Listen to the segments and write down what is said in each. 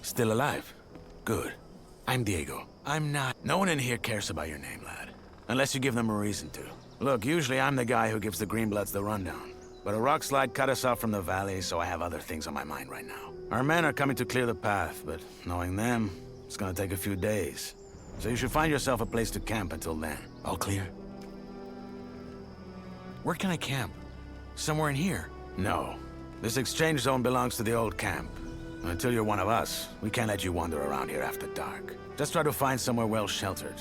Still alive? Good. I'm Diego. I'm not... No one in here cares about your name, lad. Unless you give them a reason to. Look, usually I'm the guy who gives the Greenbloods the rundown. But a rock slide cut us off from the valley, so I have other things on my mind right now. Our men are coming to clear the path, but knowing them, it's gonna take a few days. So you should find yourself a place to camp until then. All clear? Where can I camp? Somewhere in here? No. This exchange zone belongs to the old camp. Until you're one of us, we can't let you wander around here after dark. Just try to find somewhere well sheltered.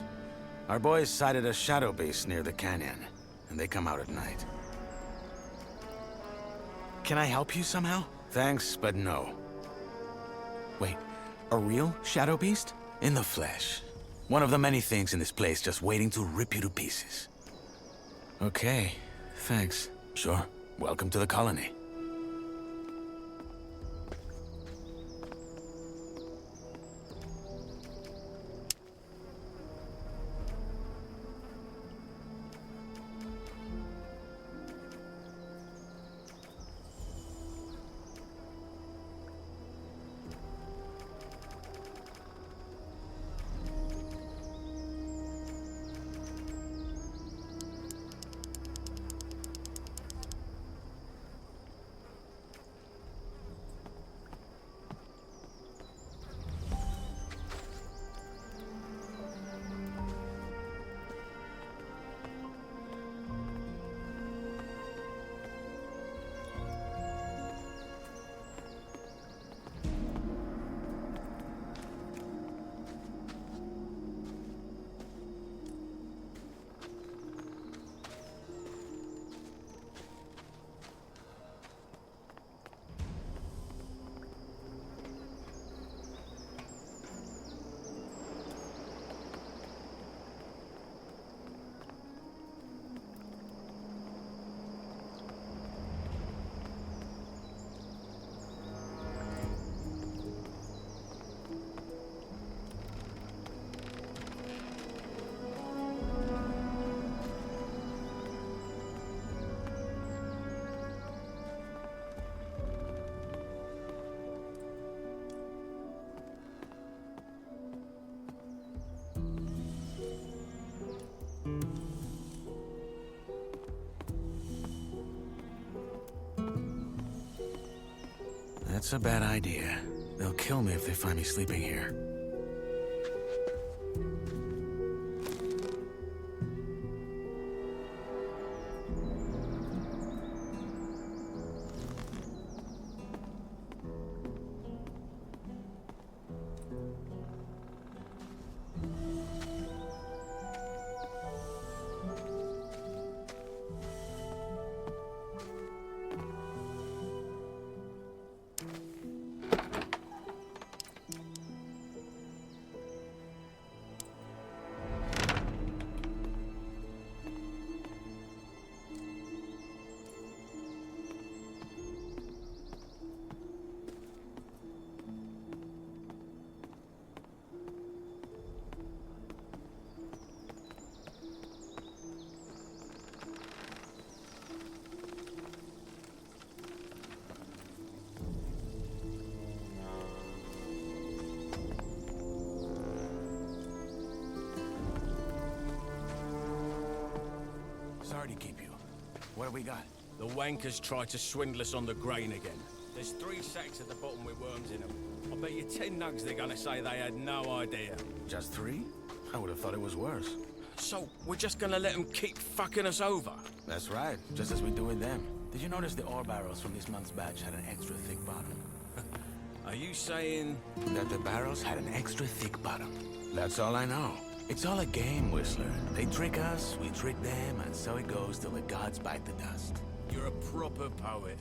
Our boys sighted a shadow beast near the canyon, and they come out at night. Can I help you somehow? Thanks, but no. Wait, a real shadow beast? In the flesh. One of the many things in this place just waiting to rip you to pieces. Okay, thanks. Sure. Welcome to the colony. That's a bad idea. They'll kill me if they find me sleeping here. Sorry to keep you. What have we got? The wankers tried to swindle us on the grain again. There's 3 sacks at the bottom with worms in them. I bet you 10 nugs they're gonna say they had no idea. Just 3? I would have thought it was worse. So, we're just gonna let them keep fucking us over? That's right, just as we do with them. Did you notice the ore barrels from this month's batch had an extra thick bottom? Are you saying... That the barrels had an extra thick bottom. That's all I know. It's all a game, Whistler. They trick us, we trick them, and so it goes till the gods bite the dust. You're a proper poet.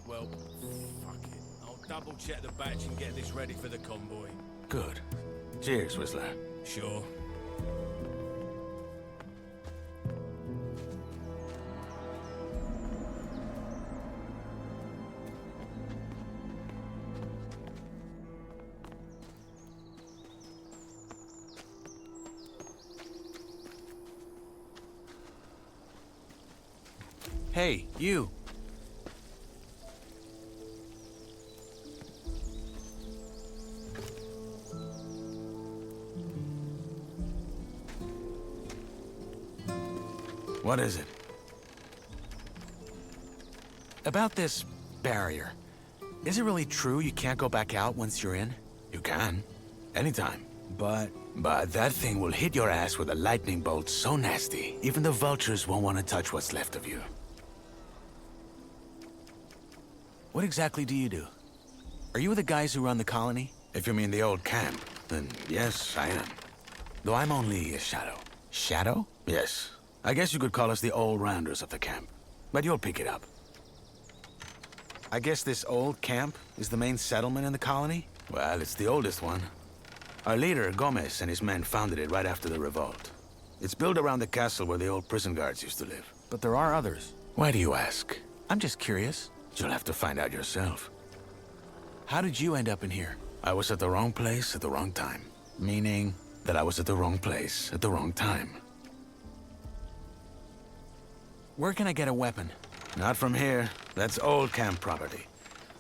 Well, fuck it. I'll double-check the batch and get this ready for the convoy. Good. Cheers, Whistler. Sure. Hey, you! What is it? About this barrier. Is it really true you can't go back out once you're in? You can. Anytime. But But that thing will hit your ass with a lightning bolt so nasty, even the vultures won't want to touch what's left of you. what exactly do you do? Are you with the guys who run the colony? If you mean the old camp, then yes, I am. Though I'm only a shadow. Shadow? Yes. I guess you could call us the all-rounders of the camp. But you'll pick it up. I guess this old camp is the main settlement in the colony? Well, it's the oldest one. Our leader, Gomez, and his men founded it right after the revolt. It's built around the castle where the old prison guards used to live. But there are others. Why do you ask? I'm just curious. You'll have to find out yourself. How did you end up in here? I was at the wrong place at the wrong time. Meaning? That I was at the wrong place at the wrong time. Where can I get a weapon? Not from here. That's old camp property.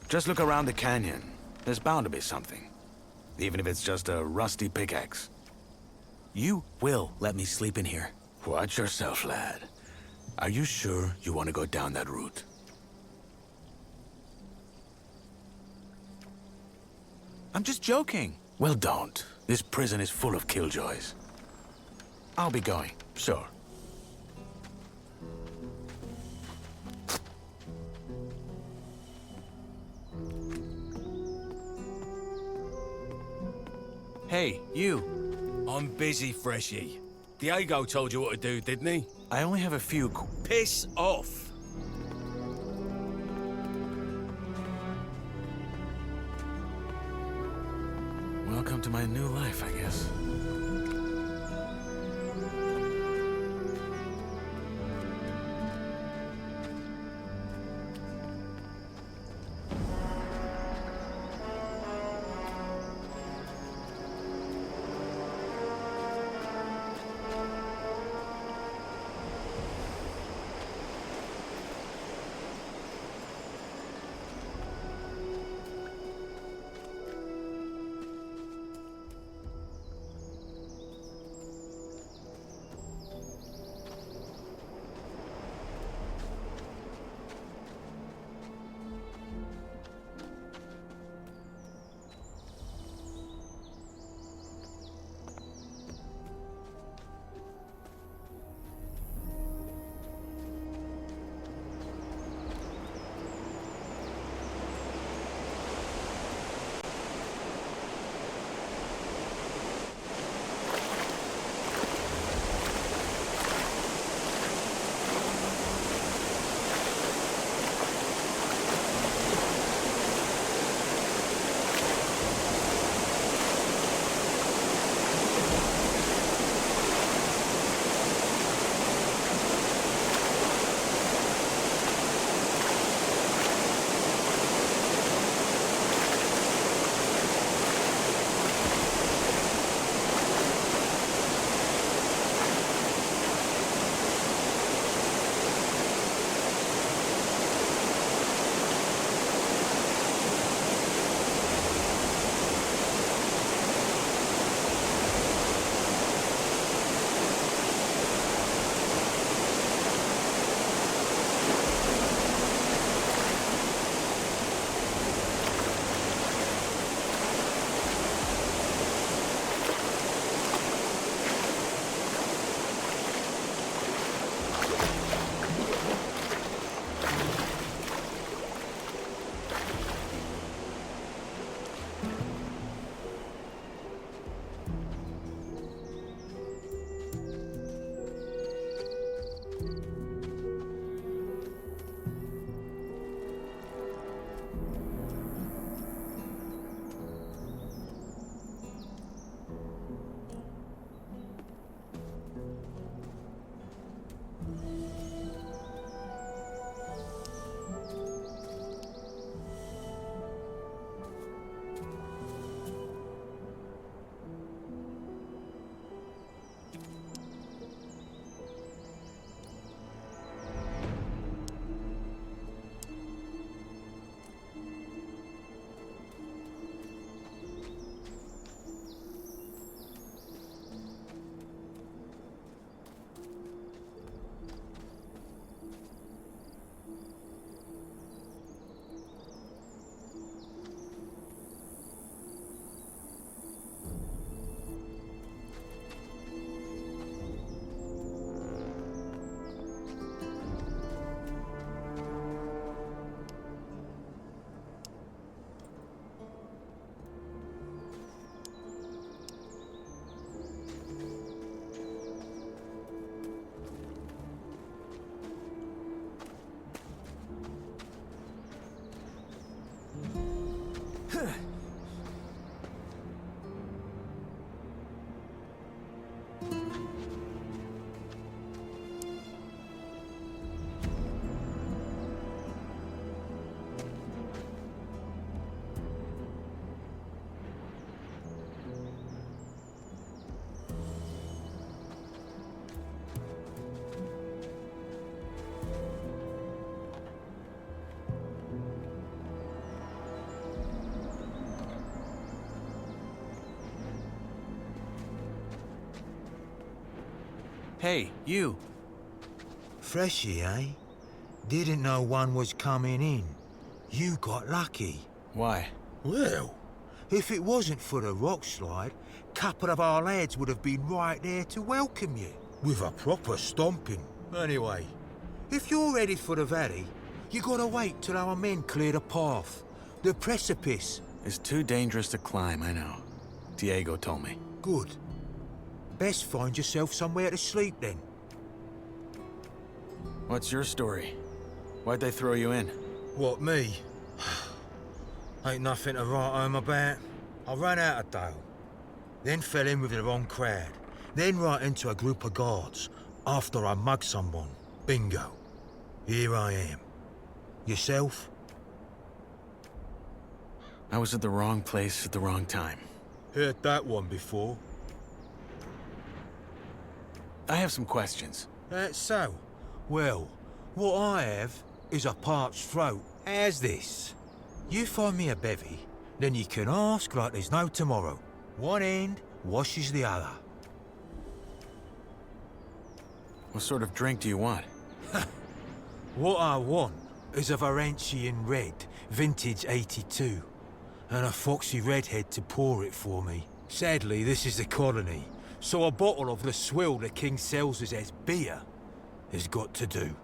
Just look around the canyon. There's bound to be something. Even if it's just a rusty pickaxe. You will let me sleep in here. Watch yourself, lad. Are you sure you want to go down that route? I'm just joking. Well, don't. This prison is full of killjoys. I'll be going. Sure. Hey, you. I'm busy, Freshie. Diego told you what to do, didn't he? I only have a few Piss off. Welcome to my new life, I guess. Hey, you. Freshy, eh? Didn't know one was coming in. You got lucky. Why? Well, if it wasn't for the rock slide, couple of our lads would have been right there to welcome you. With a proper stomping. Anyway, if you're ready for the valley, you gotta wait till our men clear the path. The precipice. It's too dangerous to climb, I know. Diego told me. Good. Best find yourself somewhere to sleep then. What's your story? Why'd they throw you in? What, me? Ain't nothing to write home about. I ran out of Dale. Then fell in with the wrong crowd. Then right into a group of guards. After I mugged someone. Bingo. Here I am. Yourself? I was at the wrong place at the wrong time. Heard that one before. I have some questions. That's so. Well, what I have is a parched throat. How's this? You find me a bevy, then you can ask like there's no tomorrow. One end washes the other. What sort of drink do you want? What I want is a Varentian red, vintage 82, and a foxy redhead to pour it for me. Sadly, this is the colony, so a bottle of the swill the king sells us as beer has got to do.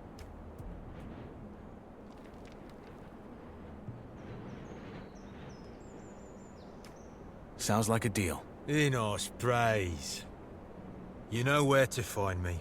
Sounds like a deal. In us praise. You know where to find me.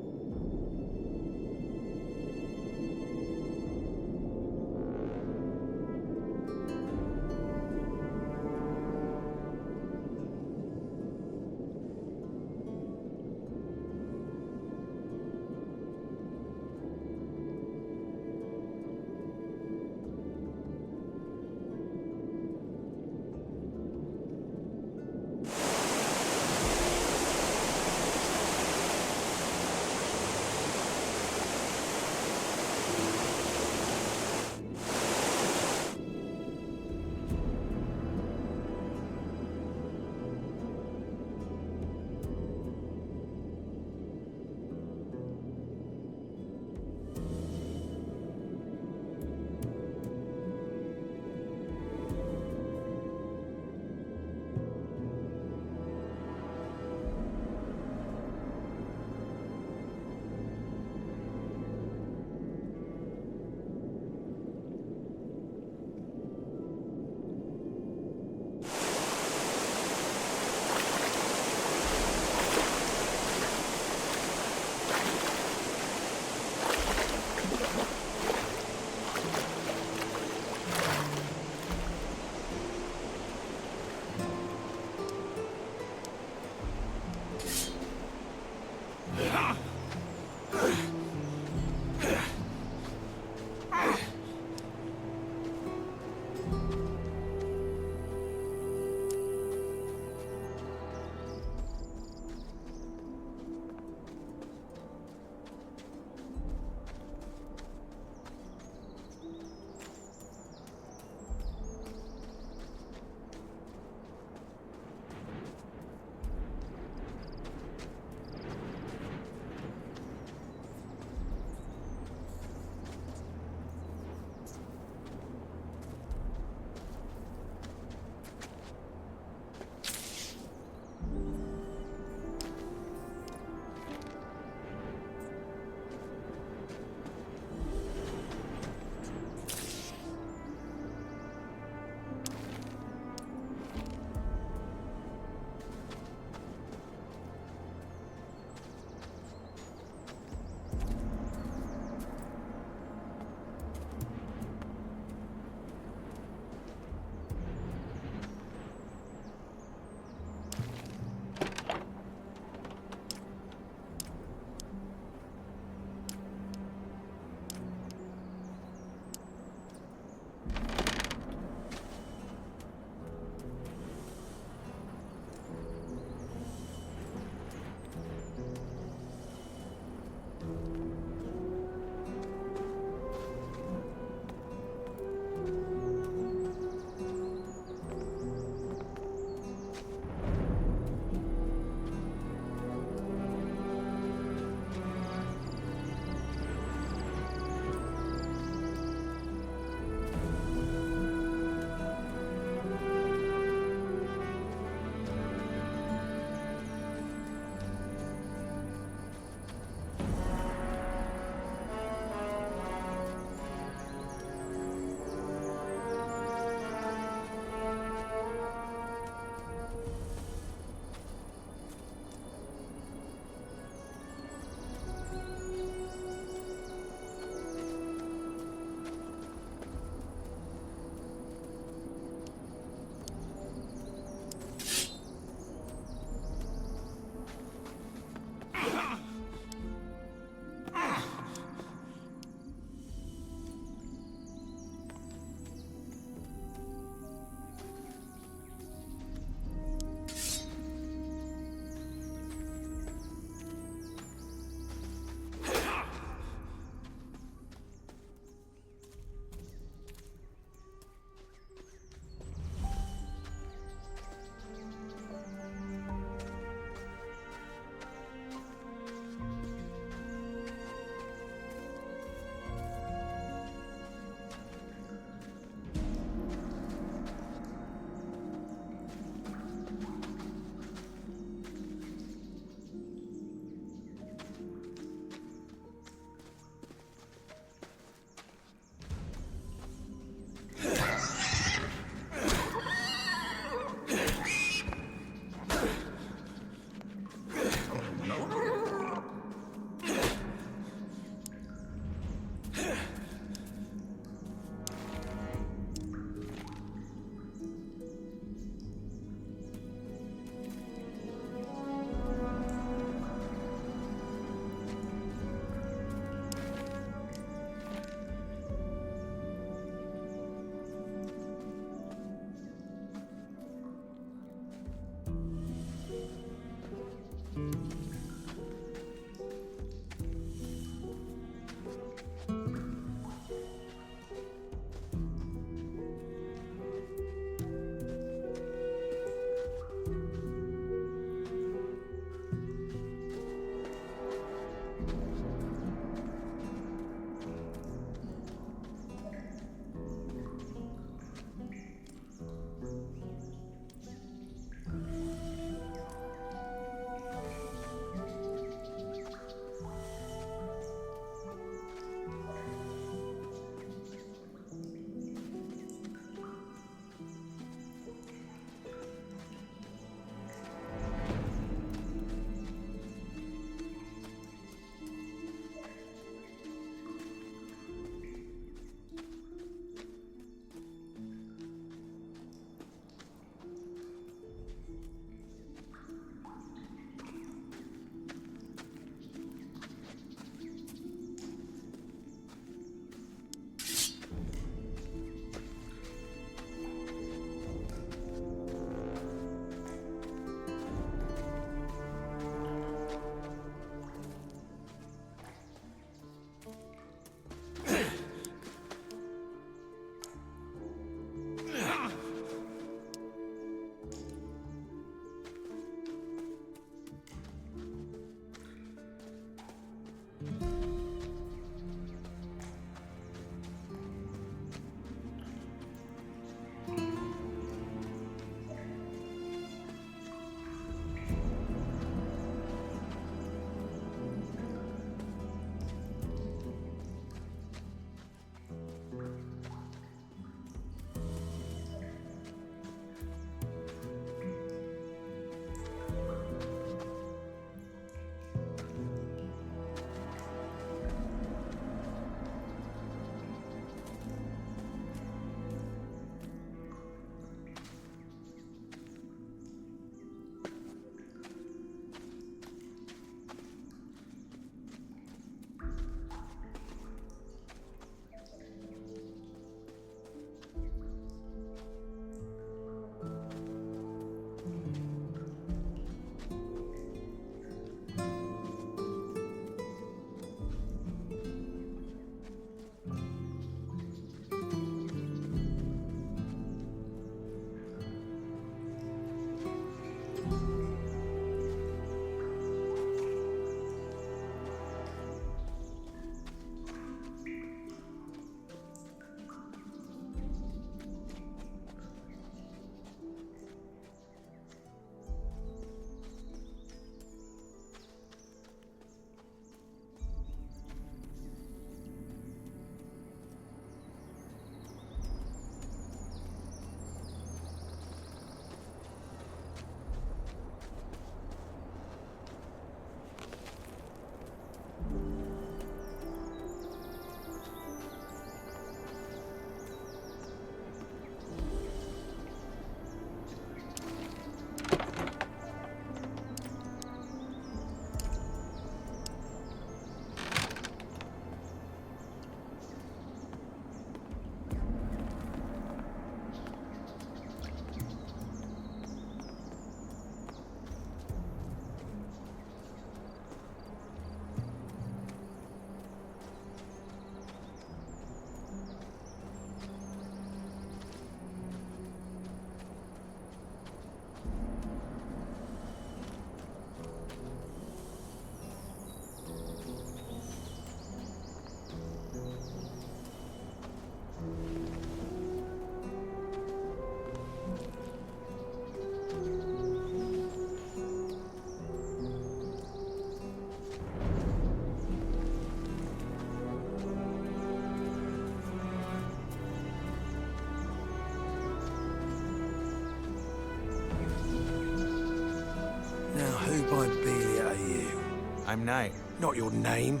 night. Not your name.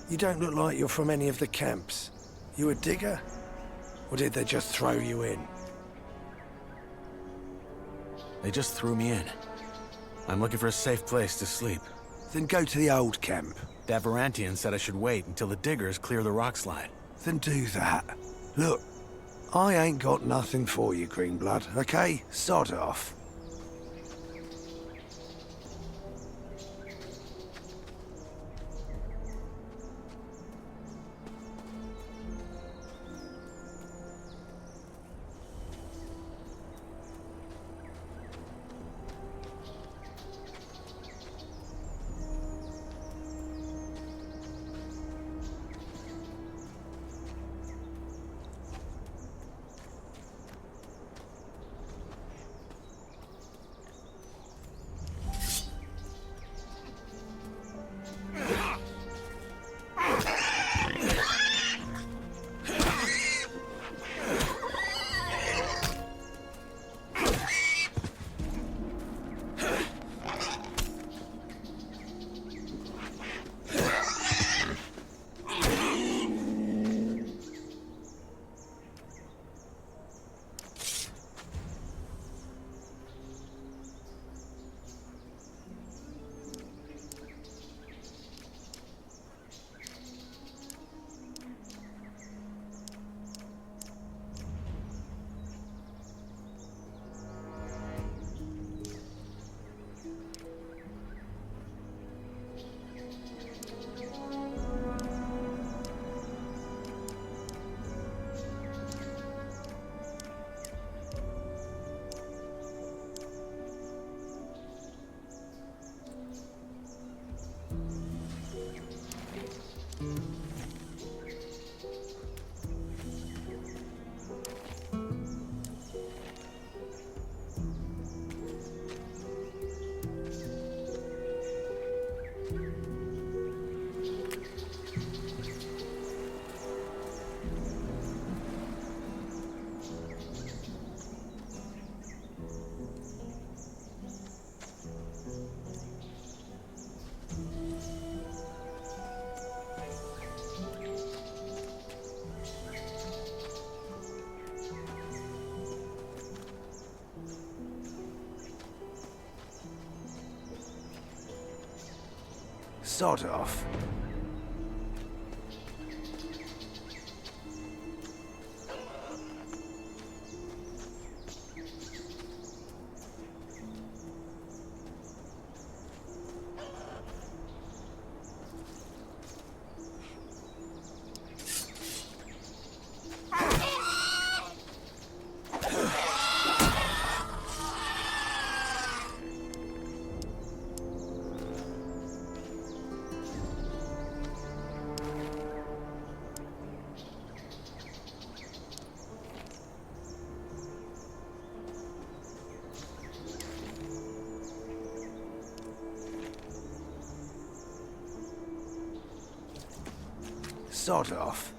You don't look like you're from any of the camps. You a digger? Or did they just throw you in? They just threw me in. I'm looking for a safe place to sleep. Then go to the old camp. That Varantian said I should wait until the diggers clear the rock slide. Then do that. Look, I ain't got nothing for you, Greenblood, okay? Sod off. Sod off. Sod off.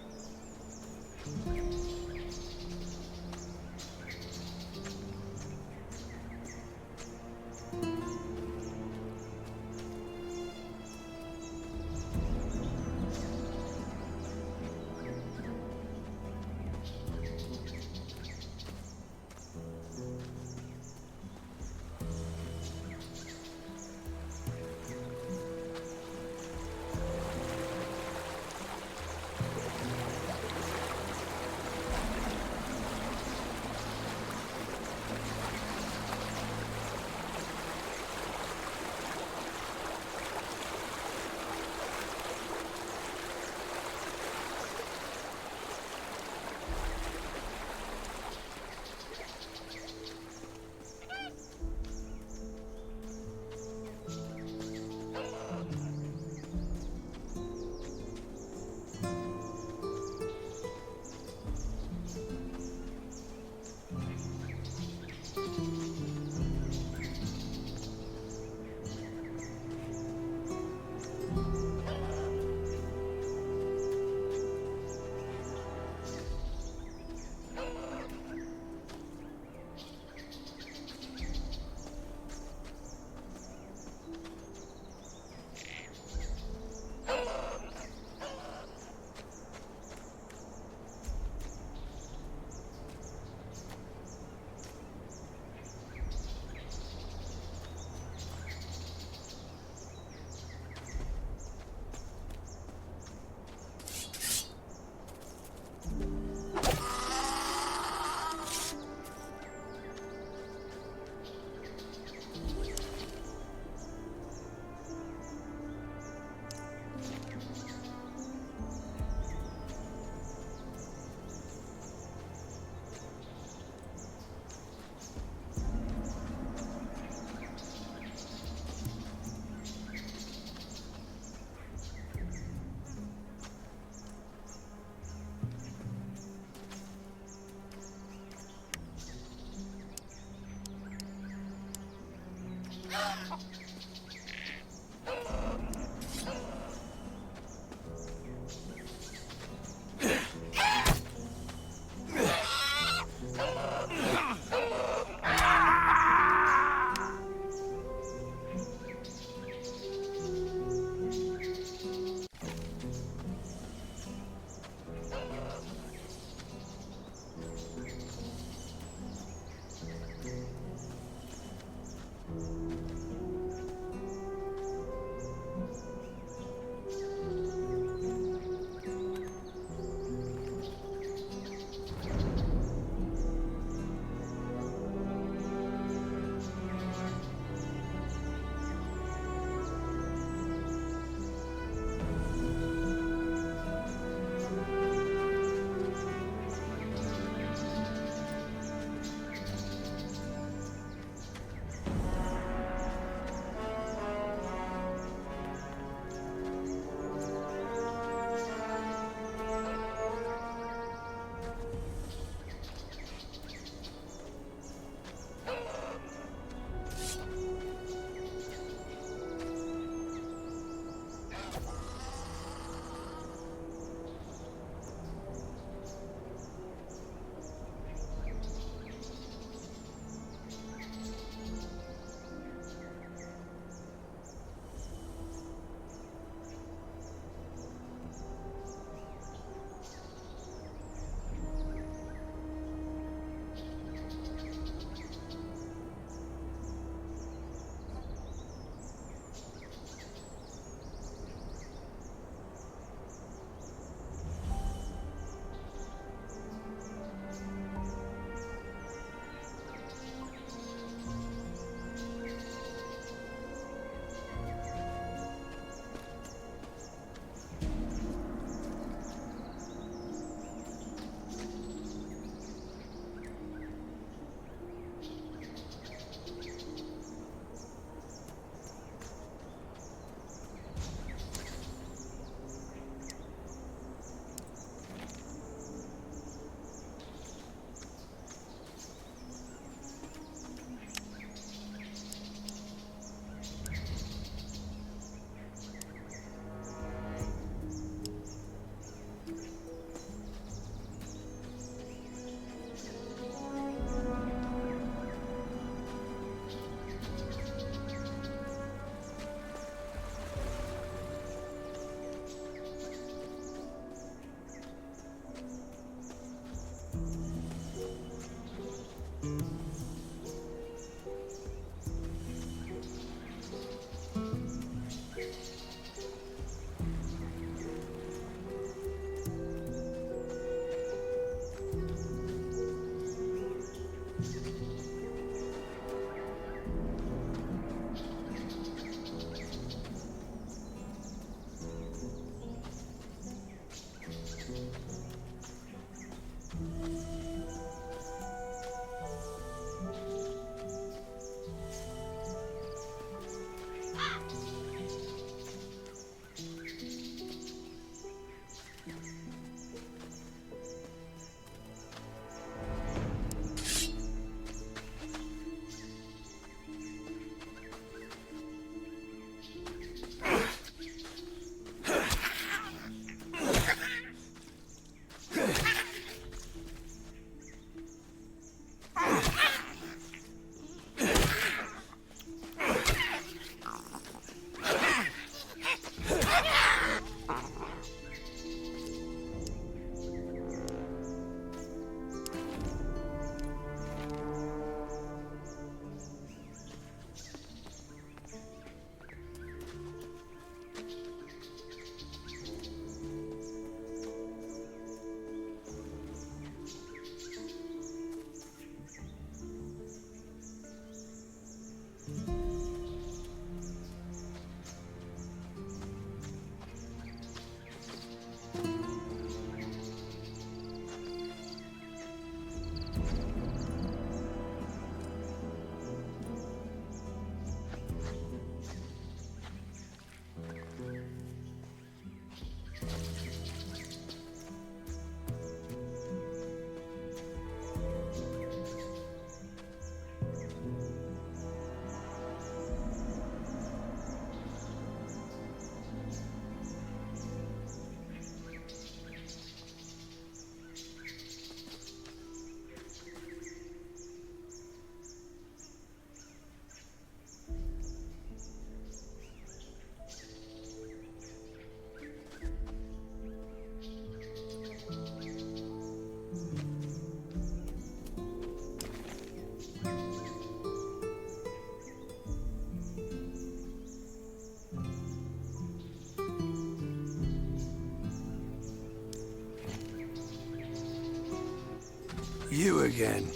You again.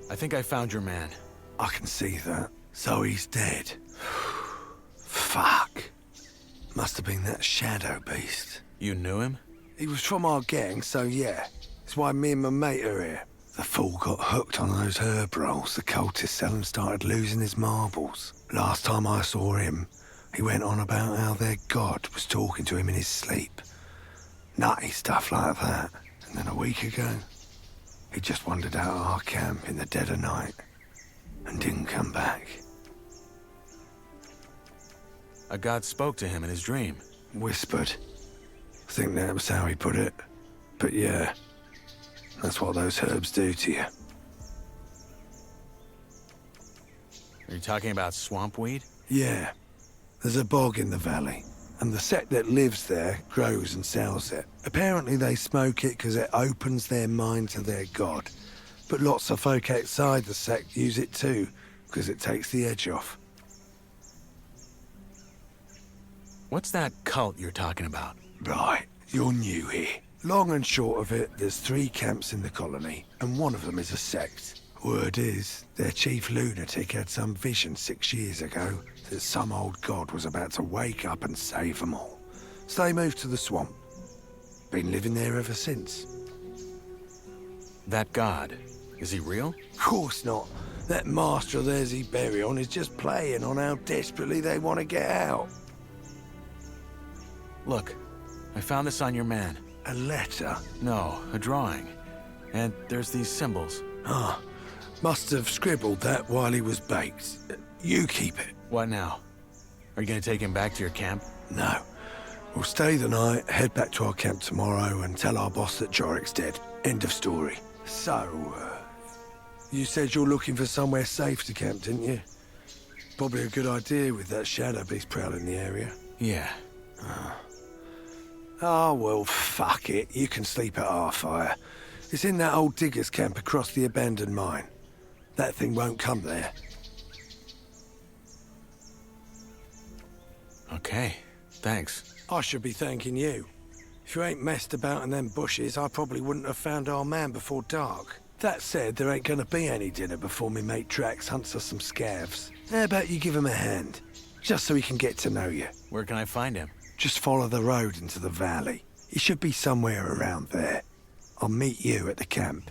I think I found your man. I can see that. So he's dead. Fuck. Must have been that shadow beast. You knew him? He was from our gang, so yeah. That's why me and my mate are here. The fool got hooked on those herb rolls the cultists sell and started losing his marbles. Last time I saw him, he went on about how their god was talking to him in his sleep. Nutty stuff like that. And then a week ago, he just wandered out of our camp in the dead of night and didn't come back. A god spoke to him in his dream. Whispered. I think that was how he put it. But yeah, that's what those herbs do to you. Are you talking about swamp weed? Yeah. There's a bog in the valley, and the sect that lives there grows and sells it. Apparently they smoke it because it opens their mind to their god. But lots of folk outside the sect use it too, because it takes the edge off. What's that cult you're talking about? Right, you're new here. Long and short of it, there's 3 camps in the colony, and one of them is a sect. Word is, their chief lunatic had some vision 6 years ago that some old god was about to wake up and save them all. So they moved to the swamp. Been living there ever since. That god, is he real? Course not. That master of theirs he bury on is just playing on how desperately they want to get out. Look, I found this on your man. A letter? No, a drawing. And there's these symbols. Ah, must have scribbled that while he was baked. You keep it. What now? Are you gonna take him back to your camp? No. We'll stay the night, head back to our camp tomorrow, and tell our boss that Jorik's dead. End of story. So, you said you're looking for somewhere safe to camp, didn't you? Probably a good idea with that shadow beast prowling the area. Yeah. Oh, well, fuck it. You can sleep at our fire. It's in that old digger's camp across the abandoned mine. That thing won't come there. Okay, thanks. I should be thanking you. If you ain't messed about in them bushes, I probably wouldn't have found our man before dark. That said, there ain't gonna be any dinner before me mate Drax hunts us some scavs. How about you give him a hand? Just so he can get to know you. Where can I find him? Just follow the road into the valley. He should be somewhere around there. I'll meet you at the camp.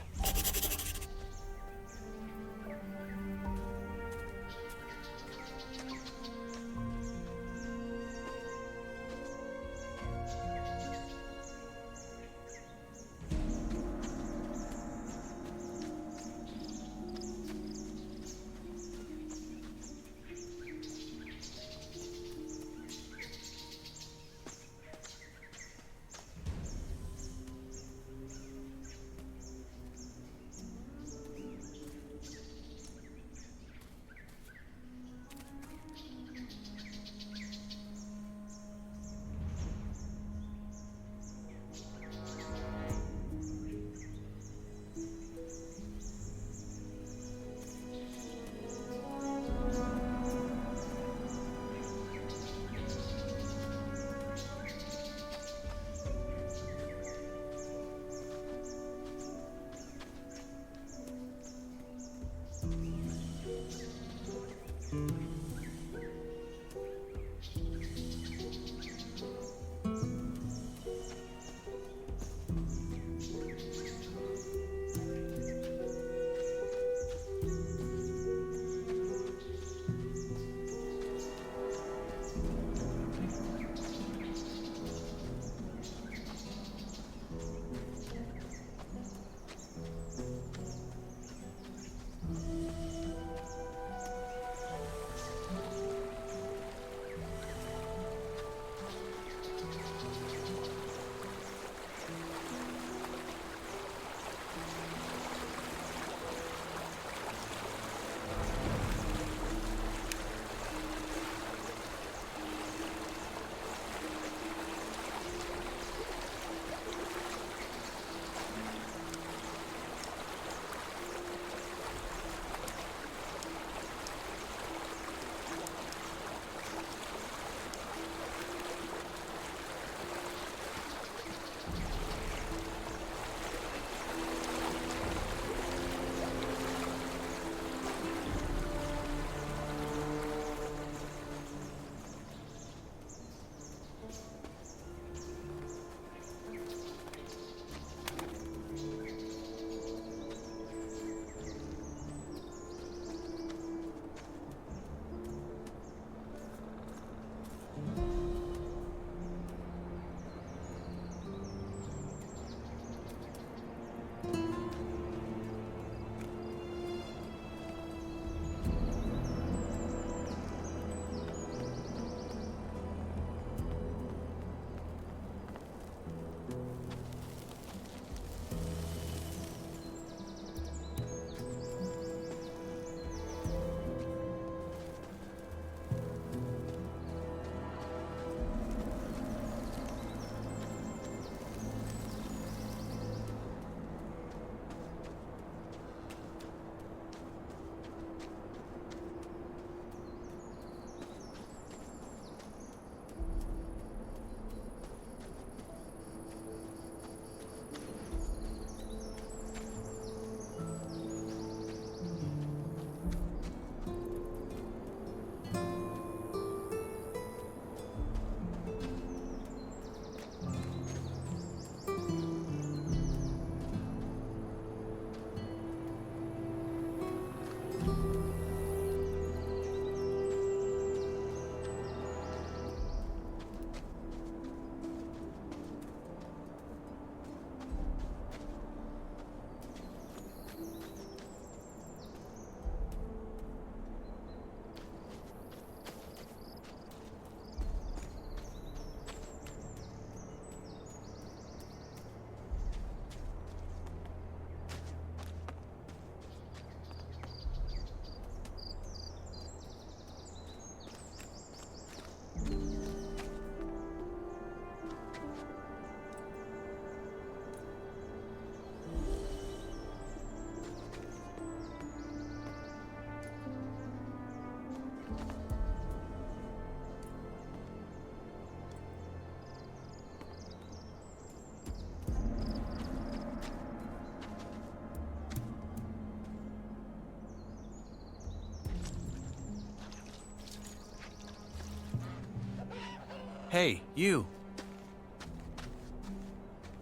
Hey, you.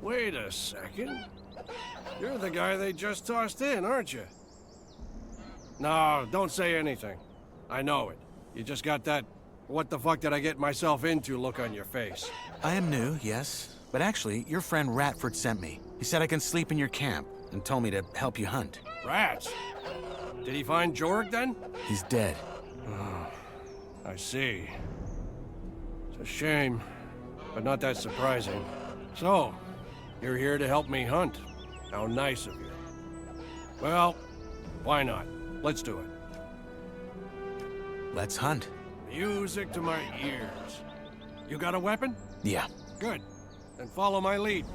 Wait a second. You're the guy they just tossed in, aren't you? No, don't say anything. I know it. You just got that what the fuck did I get myself into look on your face. I am new, yes. But actually, your friend Ratford sent me. He said I can sleep in your camp and told me to help you hunt. Rats? Did he find Jorg then? He's dead. I see. It's a shame, but not that surprising. So, you're here to help me hunt. How nice of you. Well, why not? Let's do it. Let's hunt. Music to my ears. You got a weapon? Yeah. Good. Then follow my lead.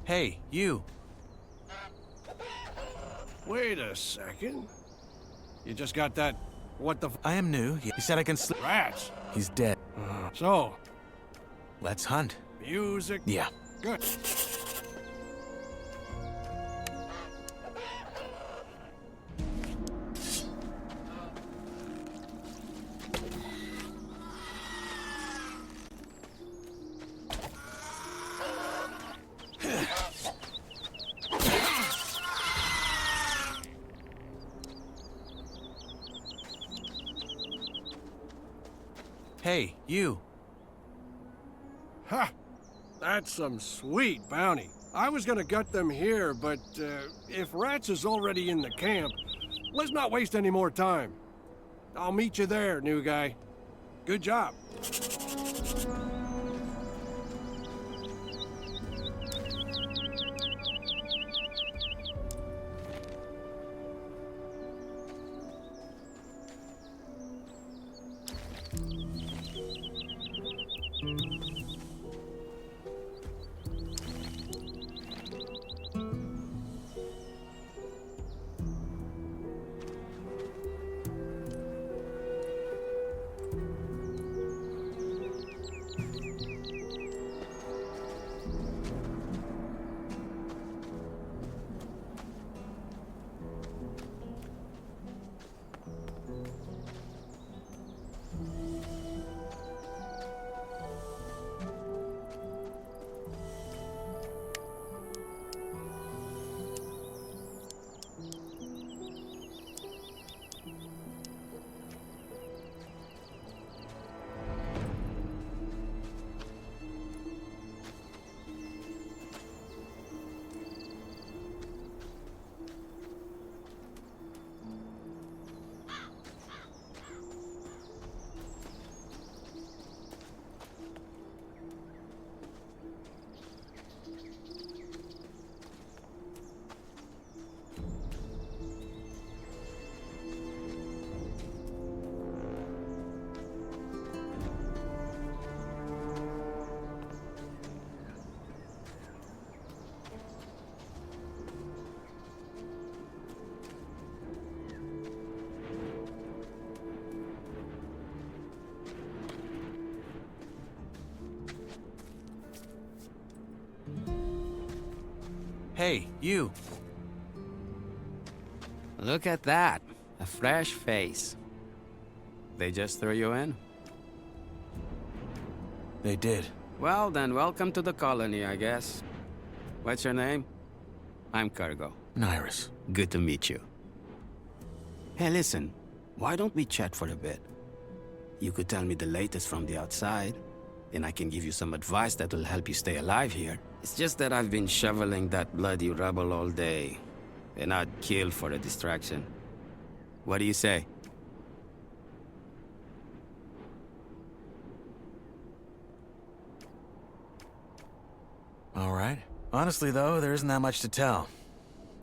Hey, you. Wait a second. You just got that what the I am new. He said I can sleep. rats? He's dead. So, Let's hunt. music. Yeah. Good. Hey, you. Ha! That's some sweet bounty. I was gonna gut them here, but if Rats is already in the camp, let's not waste any more time. I'll meet you there, new guy. Good job. Hey, you. Look at that. A fresh face. They just threw you in? They did. Well, then welcome to the colony, I guess. What's your name? I'm Cargo. Nyras. Good to meet you. Hey, listen. Why don't we chat for a bit? You could tell me the latest from the outside, and I can give you some advice that will help you stay alive here. It's just that I've been shoveling that bloody rubble all day, and I'd kill for a distraction. What do you say? All right. Honestly, though, there isn't that much to tell.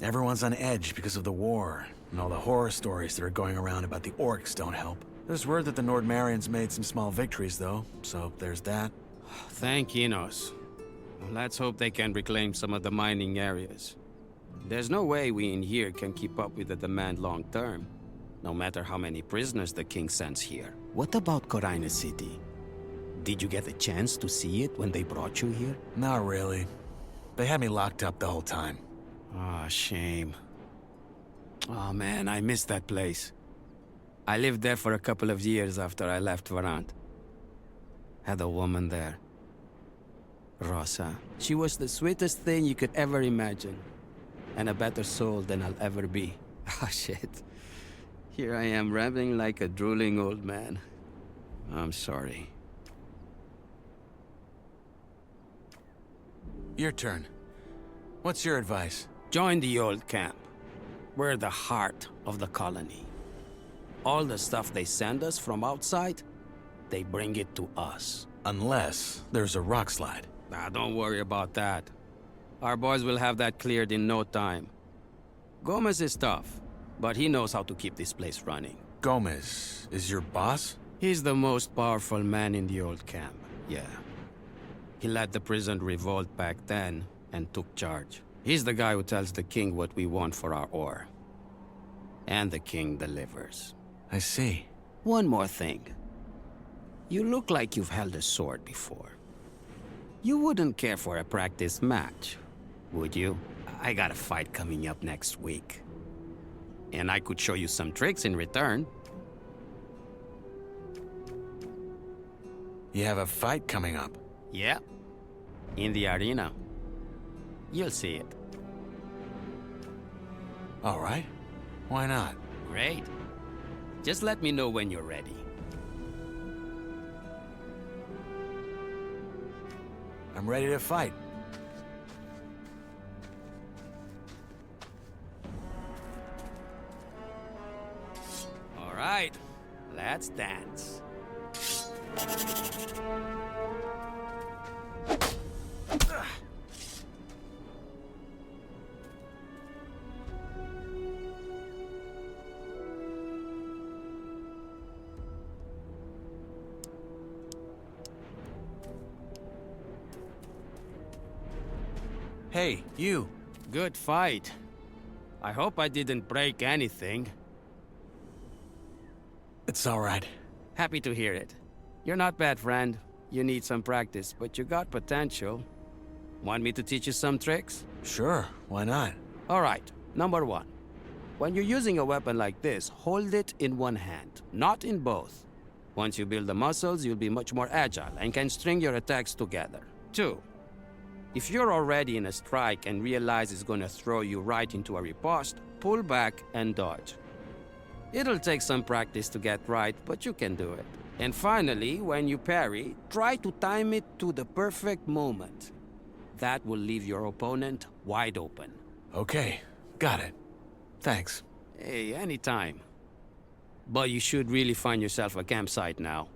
Everyone's on edge because of the war, and all the horror stories that are going around about the orcs don't help. There's word that the Nordmarians made some small victories, though, so there's that. Thank Enos. Let's hope they can reclaim some of the mining areas. There's no way we in here can keep up with the demand long term, no matter how many prisoners the king sends here. What about Corina City? Did you get a chance to see it when they brought you here? Not really. They had me locked up the whole time. Ah, shame. Oh man, I miss that place. I lived there for a couple of years after I left Varant. Had a woman there. Rosa. She was the sweetest thing you could ever imagine. And a better soul than I'll ever be. Oh shit. Here I am rambling like a drooling old man. I'm sorry. Your turn. What's your advice? Join the old camp. We're the heart of the colony. All the stuff they send us from outside, they bring it to us. Unless there's a rock slide. Nah, don't worry about that. Our boys will have that cleared in no time. Gomez is tough, but he knows how to keep this place running. Gomez is your boss? He's the most powerful man in the old camp, yeah. He led the prison revolt back then and took charge. He's the guy who tells the king what we want for our ore. And the king delivers. I see. One more thing. You look like you've held a sword before. You wouldn't care for a practice match, would you? I got a fight coming up next week. And I could show you some tricks in return. You have a fight coming up? Yeah. In the arena. You'll see it. All right. Why not? Great. Just let me know when you're ready. I'm ready to fight. All right. Let's dance. Hey, you. Good fight. I hope I didn't break anything. It's all right. Happy to hear it. You're not bad, friend. You need some practice, but you got potential. Want me to teach you some tricks? Sure, why not? All right, number one. When you're using a weapon like this, hold it in one hand, not in both. Once you build the muscles, you'll be much more agile and can string your attacks together. Two, if you're already in a strike and realize it's gonna throw you right into a riposte, pull back and dodge. It'll take some practice to get right, but you can do it. And finally, when you parry, try to time it to the perfect moment. That will leave your opponent wide open. Okay, got it. Thanks. Hey, anytime. But you should really find yourself a campsite now.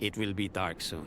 It will be dark soon.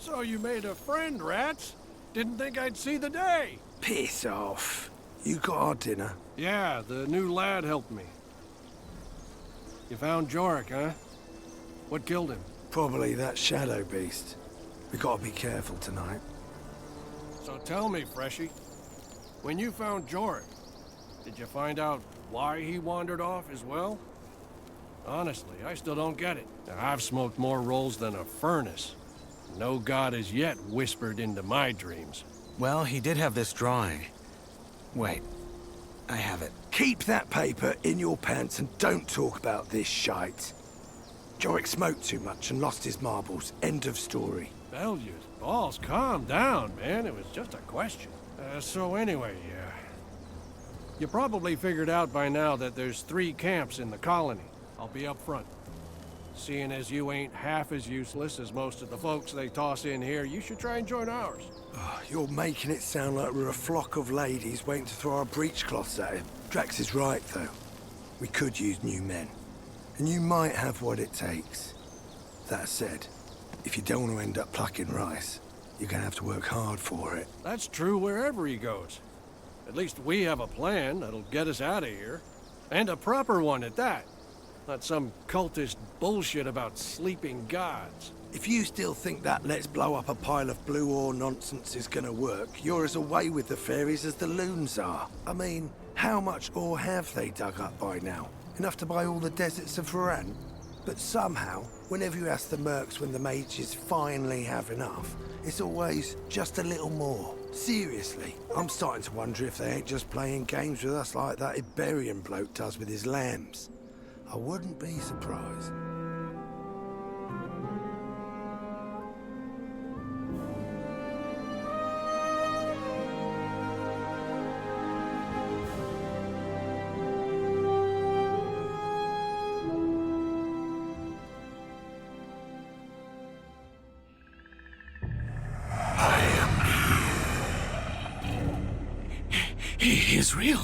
So you made a friend, rats? Didn't think I'd see the day. Piss off. You got our dinner? Yeah, the new lad helped me. You found Jorik, huh? What killed him? Probably that shadow beast. We gotta be careful tonight. So tell me, Freshie, when you found Jorik, did you find out why he wandered off as well? Honestly, I still don't get it. Now, I've smoked more rolls than a furnace. No god has yet whispered into my dreams. Well, he did have this drawing. Wait, I have it. Keep that paper in your pants and don't talk about this shite. Jorik smoked too much and lost his marbles. End of story. Bellius, balls, calm down, man. It was just a question. So anyway, you probably figured out by now that there's 3 camps in the colony. I'll be up front. Seeing as you ain't half as useless as most of the folks they toss in here, you should try and join ours. Oh, you're making it sound like we're a flock of ladies waiting to throw our breechcloths at him. Drax is right, though. We could use new men. And you might have what it takes. That said, if you don't want to end up plucking rice, you're gonna have to work hard for it. That's true wherever he goes. At least we have a plan that'll get us out of here. And a proper one at that. Not some cultist bullshit about sleeping gods. If you still think that let's blow up a pile of blue ore nonsense is gonna work, you're as away with the fairies as the loons are. I mean, how much ore have they dug up by now? Enough to buy all the deserts of Varan? But somehow, whenever you ask the mercs when the mages finally have enough, it's always just a little more. Seriously, I'm starting to wonder if they ain't just playing games with us like that Iberian bloke does with his lambs. I wouldn't be surprised. He is real.